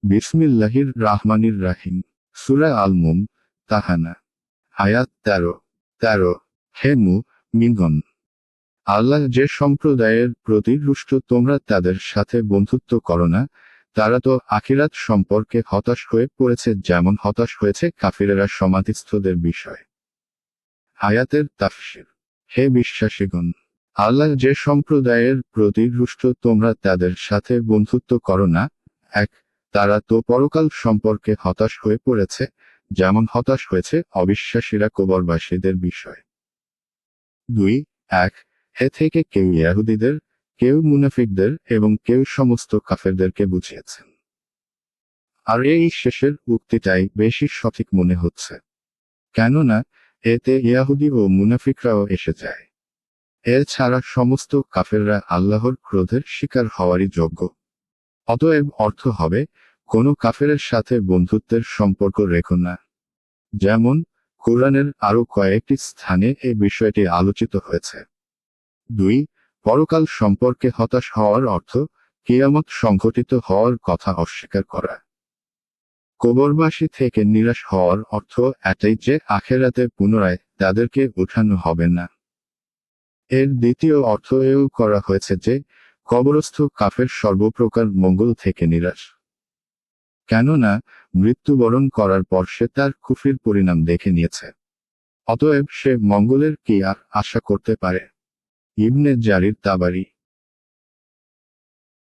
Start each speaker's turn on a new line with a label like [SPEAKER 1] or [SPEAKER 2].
[SPEAKER 1] বিসমিল্লাহির রাহমানির রাহিম। সূরা আল মুমতাহানা। আয়াত 13। হে মুমিনগণ, আল্লাহ যে সম্প্রদায়ের প্রতি রুষ্ট তোমরা তাদের সাথে বন্ধুত্ব করো না, তারা তো আখিরাত সম্পর্কে হতাশ হয়ে পড়েছে যেমন হতাশ হয়েছে কাফিরেরা সমাধিস্থদের বিষয়। আয়াতের তাফসীর। হে বিশ্বাসীগণ, আল্লাহ যে সম্প্রদায়ের প্রতি রুষ্ট তোমরা তাদের সাথে বন্ধুত্ব করো না, এক, তারা তো পরকাল সম্পর্কে হতাশ হয়ে পড়েছে যেমন হতাশ হয়েছে অবিশ্বাসীরা কবরবাসীদের বিষয়। 2, 1, হে থেকে কেউ ইহুদীদের, কেউ মুনাফিকদের এবং কেউ সমস্ত কাফেরদেরকে বুঝিয়েছেন। আর এই শেষের উক্তিটাই বেশি সঠিক মনে হচ্ছে, কেননা এতে ইহুদি ও মুনাফিকরাও এসে যায়। এছাড়া সমস্ত কাফেররা আল্লাহর ক্রোধের শিকার হওয়ারই যোগ্য। অতএব অর্থ হবে, কোনো কাফেরের সাথে বন্ধুত্বের সম্পর্ক রেখো না। যেমন কোরআনের আরো কয়েকটি স্থানে এই বিষয়টি আলোচিত হয়েছে। 2, পরকাল সম্পর্কে হতাশ হওয়ার অর্থ কিয়ামত সংঘটিত হওয়ার কথা অস্বীকার করা। কবরবাসী থেকে নিরাশ হওয়ার অর্থ এটাই যে আখেরাতে পুনরায় তাদেরকে উঠানো হবে না। এর দ্বিতীয় অর্থ এও করা হয়েছে যে কবরস্থ কাফের সর্বপ্রকার মঙ্গল থেকে নিরাশ, কেননা মৃত্যুবরণ করার পর সে তার কুফরির পরিণাম দেখে নিয়েছে। অতএব সে মঙ্গলের কি আর আশা করতে পারে। ইবনে জারির তাবারি।